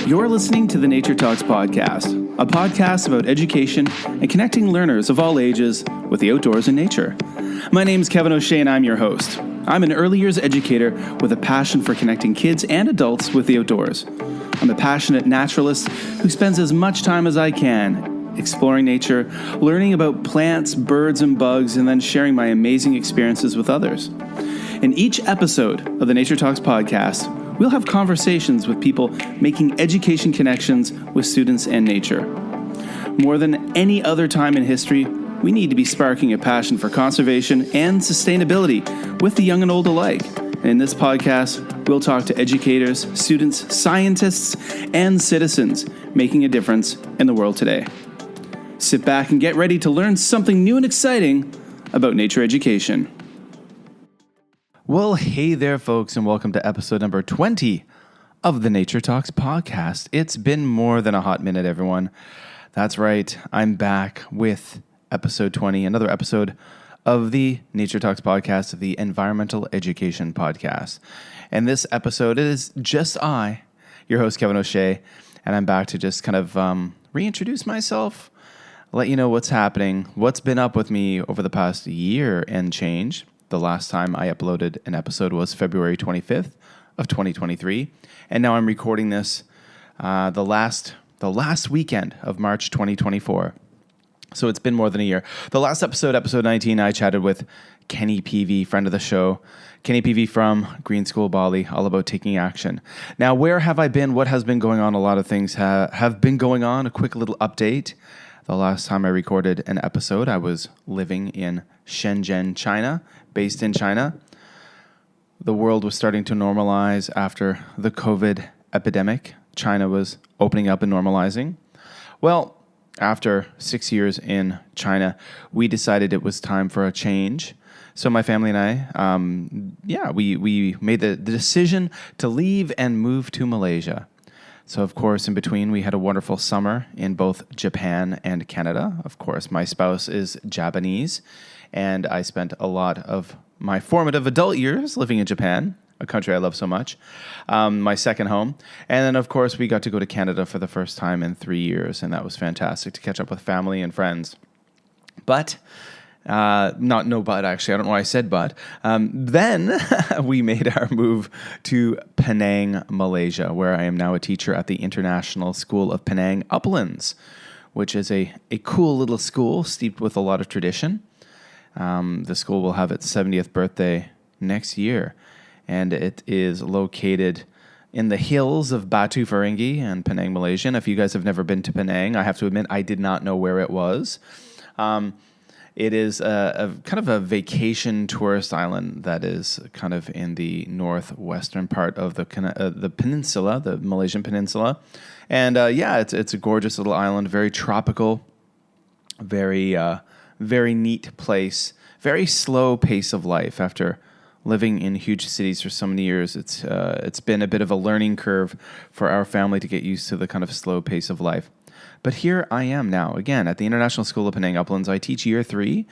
You're listening to the Nature Talks podcast, a podcast about education and connecting learners of all ages with the outdoors and nature. My name is Kevin O'Shea and I'm your host. I'm an early years educator with a passion for connecting kids and adults with the outdoors. I'm a passionate naturalist who spends as much time as I can exploring nature, learning about plants, birds, and bugs, and then sharing my amazing experiences with others. In each episode of the Nature Talks podcast, we'll have conversations with people making education connections with students and nature. More than any other time in history, we need to be sparking a passion for conservation and sustainability with the young and old alike. And in this podcast, we'll talk to educators, students, scientists, and citizens making a difference in the world today. Sit back and get ready to learn something new and exciting about nature education. Well, hey there, folks, and welcome to episode number 20 of the Nature Talks podcast. It's been more than a hot minute, everyone. That's right. I'm back with episode 20, another episode of the Nature Talks podcast, of the Environmental Education podcast. And this episode is just I, your host, Kevin O'Shea, and I'm back to just kind of reintroduce myself, let you know what's happening, what's been up with me over the past year and change. The last time I uploaded an episode was February 25th of 2023, and now I'm recording this the last weekend of March 2024. So it's been more than a year. The last episode 19, I chatted with Kenny Peavy, friend of the show. Kenny Peavy from Green School Bali, all about taking action. Now, where have I been? What has been going on? A lot of things have been going on. A quick little update. The last time I recorded an episode, I was living in Shenzhen, China, based in China. The world was starting to normalize after the COVID epidemic. China was opening up and normalizing. Well, after 6 years in China, we decided it was time for a change. So my family and I, we made the decision to leave and move to Malaysia. So, of course, in between, we had a wonderful summer in both Japan and Canada. Of course, my spouse is Japanese, and I spent a lot of my formative adult years living in Japan, a country I love so much, my second home. And then, of course, we got to go to Canada for the first time in 3 years, and that was fantastic to catch up with family and friends. But... actually. I don't know why I said but. Then we made our move to Penang, Malaysia, where I am now a teacher at the International School of Penang, Uplands, which is a cool little school steeped with a lot of tradition. The school will have its 70th birthday next year, and it is located in the hills of Batu Ferringhi and Penang, Malaysia. And if you guys have never been to Penang, I have to admit I did not know where it was. It is a kind of a vacation tourist island that is kind of in the northwestern part of the peninsula, the Malaysian peninsula. And it's a gorgeous little island, very tropical, very neat place, very slow pace of life. After living in huge cities for so many years, it's been a bit of a learning curve for our family to get used to the kind of slow pace of life. But here I am now, again, at the International School of Penang, Uplands. I teach year 3,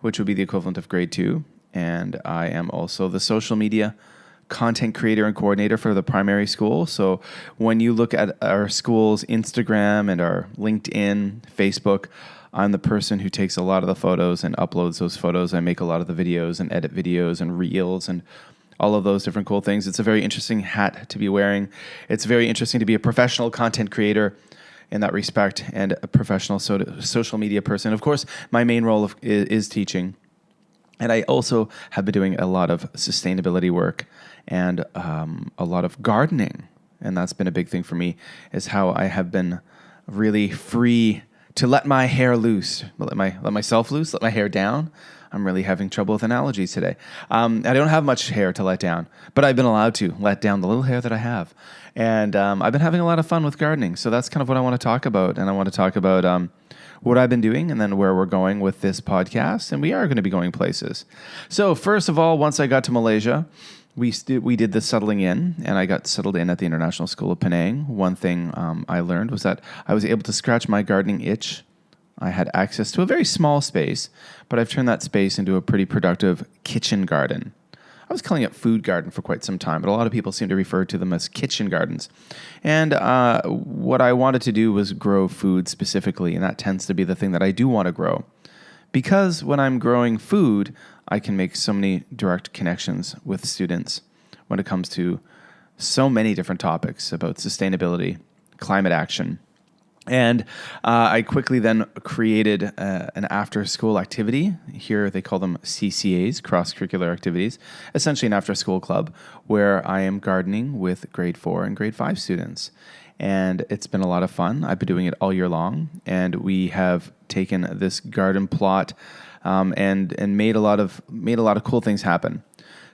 which would be the equivalent of grade 2. And I am also the social media content creator and coordinator for the primary school. So when you look at our school's Instagram and our LinkedIn, Facebook, I'm the person who takes a lot of the photos and uploads those photos. I make a lot of the videos and edit videos and reels and all of those different cool things. It's a very interesting hat to be wearing. It's very interesting to be a professional content creator in that respect, and a professional social media person. Of course, my main role is teaching, and I also have been doing a lot of sustainability work and a lot of gardening, and that's been a big thing for me, is how I have been really free to let my hair loose, let myself loose, let my hair down. I'm really having trouble with analogies today. I don't have much hair to let down, but I've been allowed to let down the little hair that I have. And I've been having a lot of fun with gardening. So that's kind of what I want to talk about. And I want to talk about what I've been doing and then where we're going with this podcast. And we are going to be going places. So first of all, once I got to Malaysia, we did the settling in, and I got settled in at the International School of Penang. One thing I learned was that I was able to scratch my gardening itch. I had access to a very small space, but I've turned that space into a pretty productive kitchen garden. I was calling it food garden for quite some time, but a lot of people seem to refer to them as kitchen gardens. And what I wanted to do was grow food specifically, and that tends to be the thing that I do want to grow. Because when I'm growing food, I can make so many direct connections with students when it comes to so many different topics about sustainability, climate action. And I quickly then created an after-school activity. Here they call them CCAs, cross-curricular activities, essentially an after-school club where I am gardening with grade 4 and grade 5 students. And it's been a lot of fun. I've been doing it all year long, and we have taken this garden plot and made a lot of cool things happen.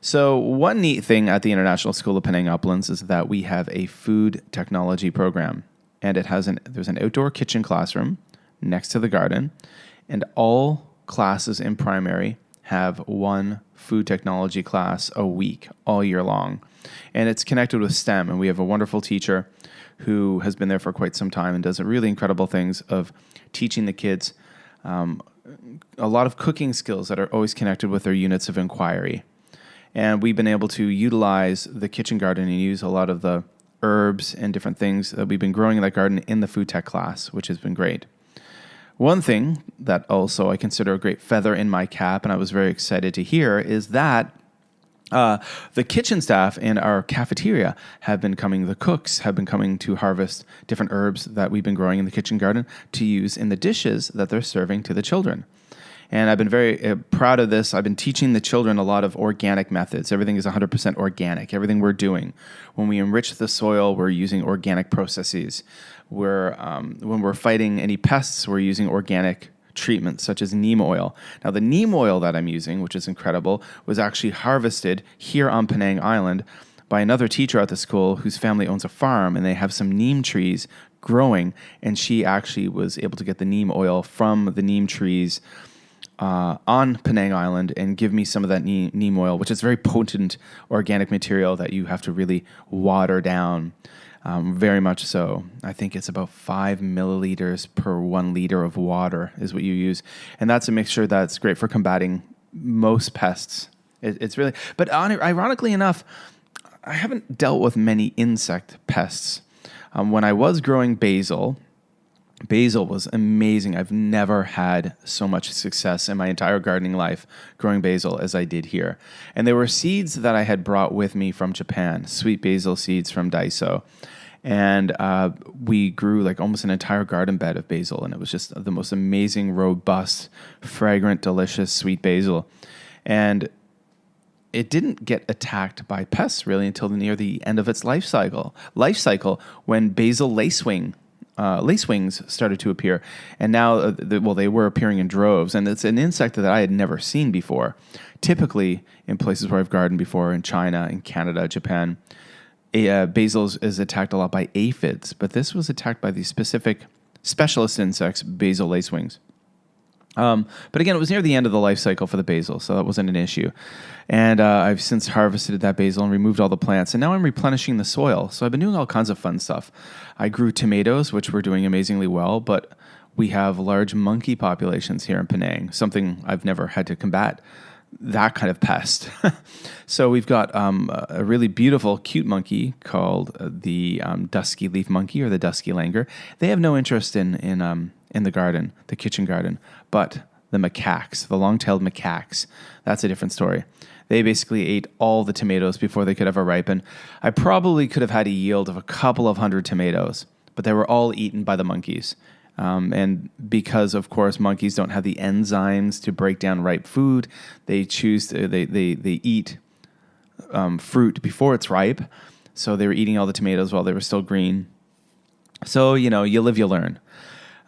So one neat thing at the International School of Penang Uplands is that we have a food technology program, and there's an outdoor kitchen classroom next to the garden, and all classes in primary have one food technology class a week all year long, and it's connected with STEM. And we have a wonderful teacher who has been there for quite some time and does really incredible things of teaching the kids a lot of cooking skills that are always connected with their units of inquiry. And we've been able to utilize the kitchen garden and use a lot of the herbs and different things that we've been growing in that garden in the food tech class, which has been great. One thing that also I consider a great feather in my cap, and I was very excited to hear, is that the kitchen staff in our cafeteria the cooks have been coming to harvest different herbs that we've been growing in the kitchen garden to use in the dishes that they're serving to the children. And I've been very proud of this. I've been teaching the children a lot of organic methods. Everything is 100% organic. Everything we're doing. When we enrich the soil, we're using organic processes. When we're fighting any pests, we're using organic treatments such as neem oil. Now, the neem oil that I'm using, which is incredible, was actually harvested here on Penang Island by another teacher at the school whose family owns a farm, and they have some neem trees growing, and she actually was able to get the neem oil from the neem trees on Penang Island and give me some of that neem oil, which is very potent organic material that you have to really water down, very much so. I think it's about 5 milliliters per 1 liter of water is what you use. And that's a mixture that's great for combating most pests. It's really, but ironically enough, I haven't dealt with many insect pests. When I was growing basil was amazing. I've never had so much success in my entire gardening life growing basil as I did here. And there were seeds that I had brought with me from Japan, sweet basil seeds from Daiso. And we grew like almost an entire garden bed of basil. And it was just the most amazing, robust, fragrant, delicious, sweet basil. And it didn't get attacked by pests really until near the end of its life cycle when basil lacewings started to appear, and now, they were appearing in droves, and it's an insect that I had never seen before. Typically, in places where I've gardened before, in China, in Canada, Japan, basil is attacked a lot by aphids, but this was attacked by these specific specialist insects, basil lacewings. But again, it was near the end of the life cycle for the basil, so that wasn't an issue. And I've since harvested that basil and removed all the plants, and now I'm replenishing the soil. So I've been doing all kinds of fun stuff. I grew tomatoes, which were doing amazingly well, but we have large monkey populations here in Penang, something I've never had to combat, that kind of pest. So we've got a really beautiful, cute monkey called the dusky leaf monkey or the dusky langur. They have no interest in the garden, the kitchen garden, but the macaques, the long-tailed macaques, that's a different story. They basically ate all the tomatoes before they could ever ripen. I probably could have had a yield of a couple of hundred tomatoes, but they were all eaten by the monkeys. And because, of course, monkeys don't have the enzymes to break down ripe food, they eat fruit before it's ripe. So they were eating all the tomatoes while they were still green. So, you live, you learn.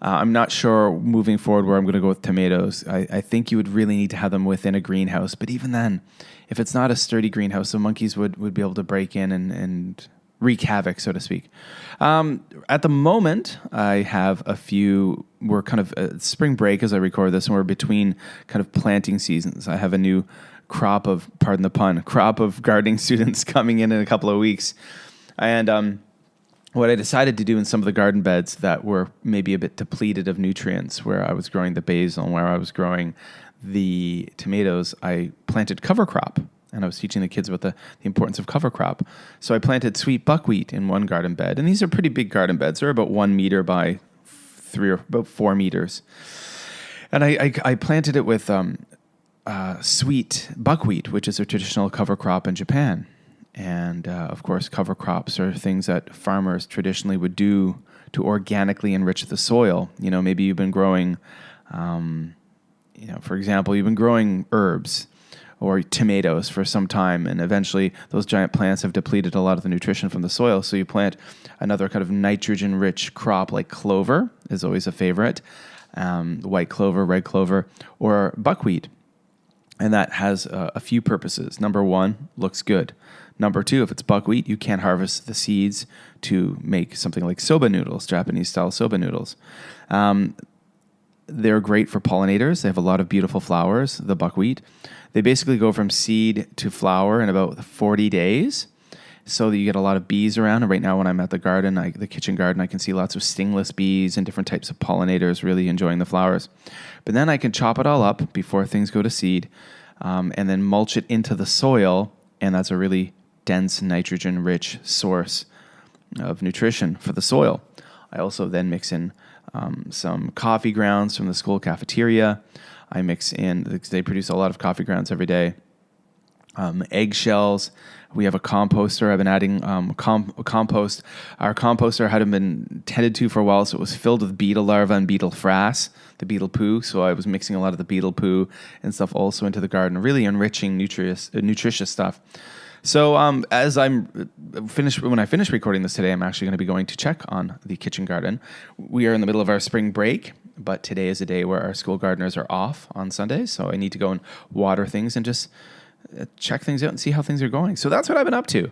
I'm not sure moving forward where I'm going to go with tomatoes. I think you would really need to have them within a greenhouse. But even then, if it's not a sturdy greenhouse, the monkeys would be able to break in and wreak havoc, so to speak. At the moment, I have we're kind of spring break as I record this, and we're between kind of planting seasons. I have a new crop of gardening students coming in a couple of weeks. And what I decided to do in some of the garden beds that were maybe a bit depleted of nutrients, where I was growing the basil and where I was growing the tomatoes, I planted cover crop. and I was teaching the kids about the importance of cover crop. So I planted sweet buckwheat in one garden bed, and these are pretty big garden beds. They're about 1 meter by about 4 meters. And I planted it with sweet buckwheat, which is a traditional cover crop in Japan. And of course, cover crops are things that farmers traditionally would do to organically enrich the soil. Maybe you've been growing, for example, you've been growing herbs or tomatoes for some time, and eventually those giant plants have depleted a lot of the nutrition from the soil. So you plant another kind of nitrogen-rich crop like clover is always a favorite, white clover, red clover, or buckwheat. And that has a few purposes. Number one, looks good. Number two, if it's buckwheat, you can harvest the seeds to make something like soba noodles, Japanese-style soba noodles. They're great for pollinators. They have a lot of beautiful flowers, the buckwheat. They basically go from seed to flower in about 40 days, so that you get a lot of bees around. And right now when I'm at the garden, the kitchen garden, I can see lots of stingless bees and different types of pollinators really enjoying the flowers. But then I can chop it all up before things go to seed, and then mulch it into the soil, and that's a really dense, nitrogen-rich source of nutrition for the soil. I also then mix in some coffee grounds from the school cafeteria. I mix in, they produce a lot of coffee grounds every day. Eggshells. We have a composter. I've been adding compost. Our composter hadn't been tended to for a while, so it was filled with beetle larvae and beetle frass, the beetle poo. So I was mixing a lot of the beetle poo and stuff also into the garden, really enriching nutritious stuff. So as when I finish recording this today, I'm actually going to be going to check on the kitchen garden. We are in the middle of our spring break, but today is a day where our school gardeners are off on Sundays, so I need to go and water things and just check things out and see how things are going. So that's what I've been up to.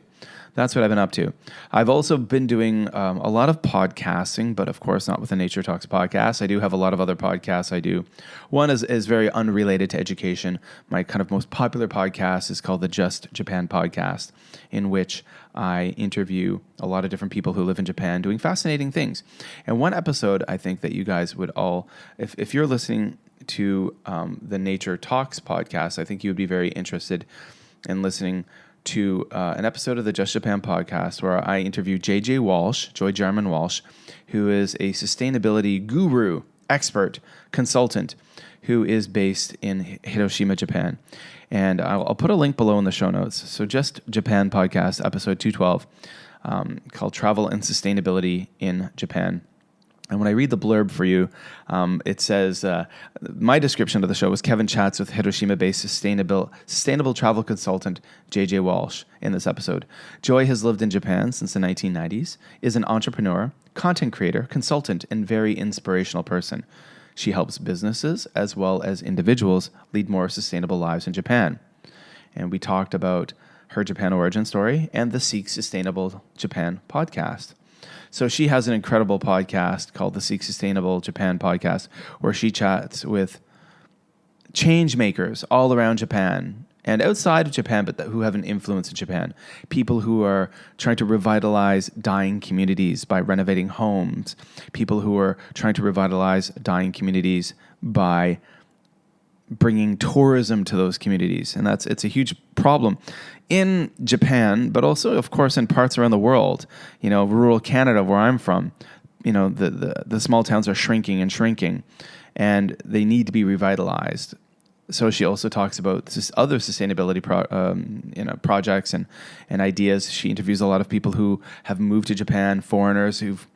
I've also been doing a lot of podcasting, but of course not with the Nature Talks podcast. I do have a lot of other podcasts I do. One is very unrelated to education. My kind of most popular podcast is called the Just Japan podcast, in which I interview a lot of different people who live in Japan doing fascinating things. And one episode I think that you guys would all, if you're listening to the Nature Talks podcast, I think you would be very interested in listening to an episode of the Just Japan podcast where I interview J.J. Walsh, Joy Jarman Walsh, who is a sustainability guru, expert, consultant, who is based in Hiroshima, Japan. And I'll put a link below in the show notes. So Just Japan podcast, episode 212, called Travel and Sustainability in Japan. And when I read the blurb for you, it says, my description of the show was Kevin chats with Hiroshima-based sustainable travel consultant J.J. Walsh in this episode. Joy has lived in Japan since the 1990s, is an entrepreneur, content creator, consultant, and very inspirational person. She helps businesses as well as individuals lead more sustainable lives in Japan. And we talked about her Japan origin story and the Seek Sustainable Japan podcast. So she has an incredible podcast called the Seek Sustainable Japan podcast, where she chats with change makers all around Japan and outside of Japan, but who have an influence in Japan. People who are trying to revitalize dying communities by renovating homes. People who are trying to revitalize dying communities by bringing tourism to those communities. And it's a huge problem in Japan, but also, of course, in parts around the world. Rural Canada, where I'm from, the small towns are shrinking, and they need to be revitalized. So she also talks about other sustainability projects and ideas. She interviews a lot of people who have moved to Japan, foreigners who've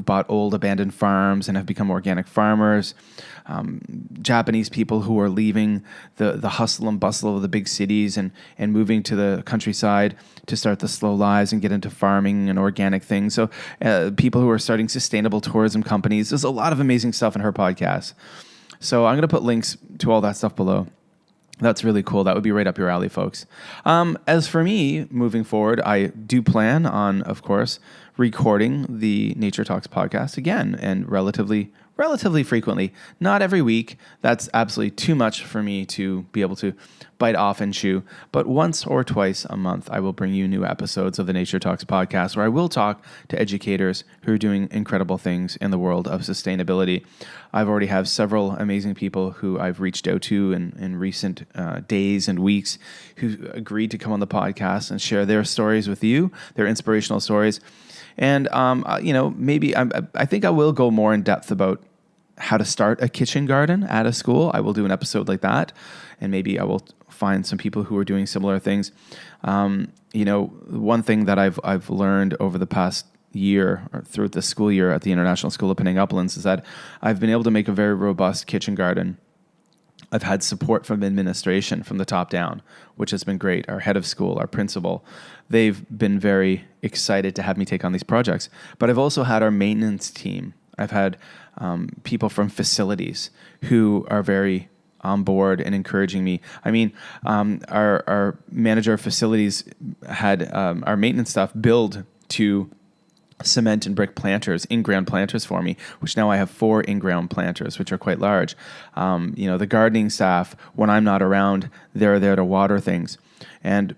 bought old abandoned farms and have become organic farmers, Japanese people who are leaving the hustle and bustle of the big cities and moving to the countryside to start the slow lives and get into farming and organic things. So people who are starting sustainable tourism companies. There's a lot of amazing stuff in her podcast. So I'm going to put links to all that stuff below. That's really cool. That would be right up your alley, folks. As for me, moving forward, I do plan on, of course, recording the Nature Talks podcast again, and relatively frequently. Not every week. That's absolutely too much for me to be able to bite off and chew. But once or twice a month, I will bring you new episodes of the Nature Talks podcast, where I will talk to educators who are doing incredible things in the world of sustainability. I've already have several amazing people who I've reached out to in recent days and weeks who agreed to come on the podcast and share their stories with you, their inspirational stories. And, maybe I think I will go more in depth about how to start a kitchen garden at a school. I will do an episode like that, and maybe I will find some people who are doing similar things. One thing that I've learned over the past year or throughout the school year at the International School of Penang, Uplands, is that I've been able to make a very robust kitchen garden. I've had support from administration from the top down, which has been great. Our head of school, our principal, they've been very excited to have me take on these projects. But I've also had our maintenance team. I've had people from facilities who are very on board and encouraging me. I mean, our manager of facilities had our maintenance staff build 2 cement and brick planters, in-ground planters for me, which now I have 4 in-ground planters, which are quite large. The gardening staff, when I'm not around, they're there to water things. And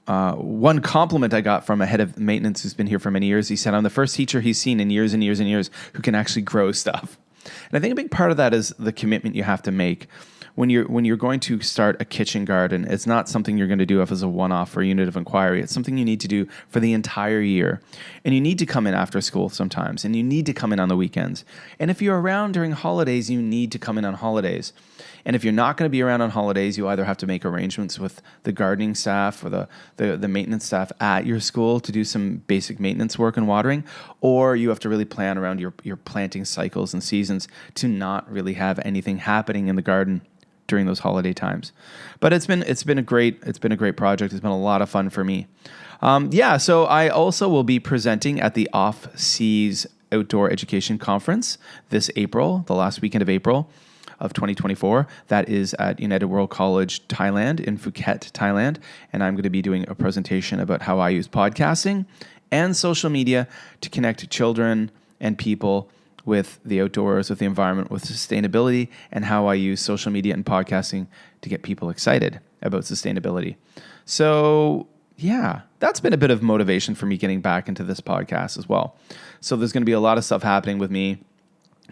one compliment I got from a head of maintenance who's been here for many years, he said, I'm the first teacher he's seen in years and years and years who can actually grow stuff. And I think a big part of that is the commitment you have to make. When you're going to start a kitchen garden, it's not something you're going to do as a one-off or unit of inquiry. It's something you need to do for the entire year. And you need to come in after school sometimes, and you need to come in on the weekends. And if you're around during holidays, you need to come in on holidays. And if you're not going to be around on holidays, you either have to make arrangements with the gardening staff or the maintenance staff at your school to do some basic maintenance work and watering, or you have to really plan around your planting cycles and seasons to not really have anything happening in the garden during those holiday times. But it's been a great project. It's been a lot of fun for me. So I also will be presenting at the OFFSEAS Outdoor Education Conference this April, the last weekend of April of 2024. That is at United World College Thailand in Phuket, Thailand. And I'm going to be doing a presentation about how I use podcasting and social media to connect children and people with the outdoors, with the environment, with sustainability, and how I use social media and podcasting to get people excited about sustainability. So, yeah, that's been a bit of motivation for me getting back into this podcast as well. So there's going to be a lot of stuff happening with me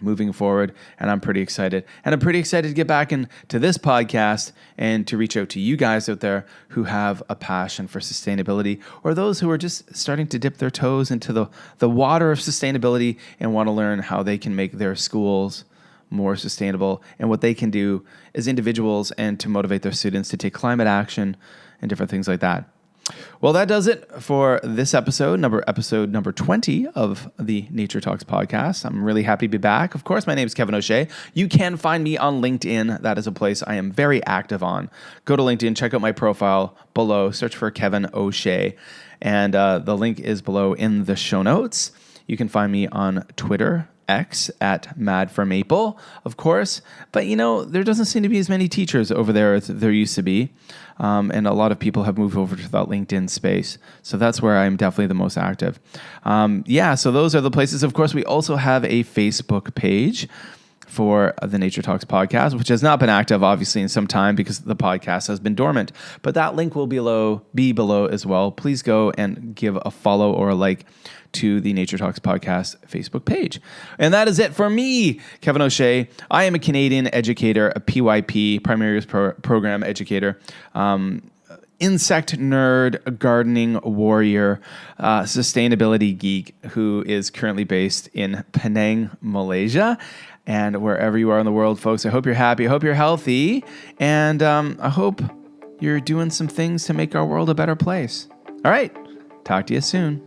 moving forward, and I'm pretty excited. And I'm pretty excited to get back into this podcast and to reach out to you guys out there who have a passion for sustainability, or those who are just starting to dip their toes into the water of sustainability and want to learn how they can make their schools more sustainable and what they can do as individuals and to motivate their students to take climate action and different things like that. Well, that does it for this episode number 20 of the Nature Talks podcast. I'm really happy to be back. Of course, my name is Kevin O'Shea. You can find me on LinkedIn. That is a place I am very active on. Go to LinkedIn, check out my profile below, search for Kevin O'Shea, and the link is below in the show notes. You can find me on Twitter, X, at Mad for Maple, of course. But, there doesn't seem to be as many teachers over there as there used to be. And a lot of people have moved over to that LinkedIn space. So that's where I'm definitely the most active. So those are the places. Of course, we also have a Facebook page for the Nature Talks podcast, which has not been active, obviously, in some time because the podcast has been dormant. But that link will be below as well. Please go and give a follow or a like to the Nature Talks podcast Facebook page. And that is it for me, Kevin O'Shea. I am a Canadian educator, a PYP, Primary Years Program educator, insect nerd, a gardening warrior, sustainability geek who is currently based in Penang, Malaysia. And wherever you are in the world, folks, I hope you're happy. I hope you're healthy. And I hope you're doing some things to make our world a better place. All right. Talk to you soon.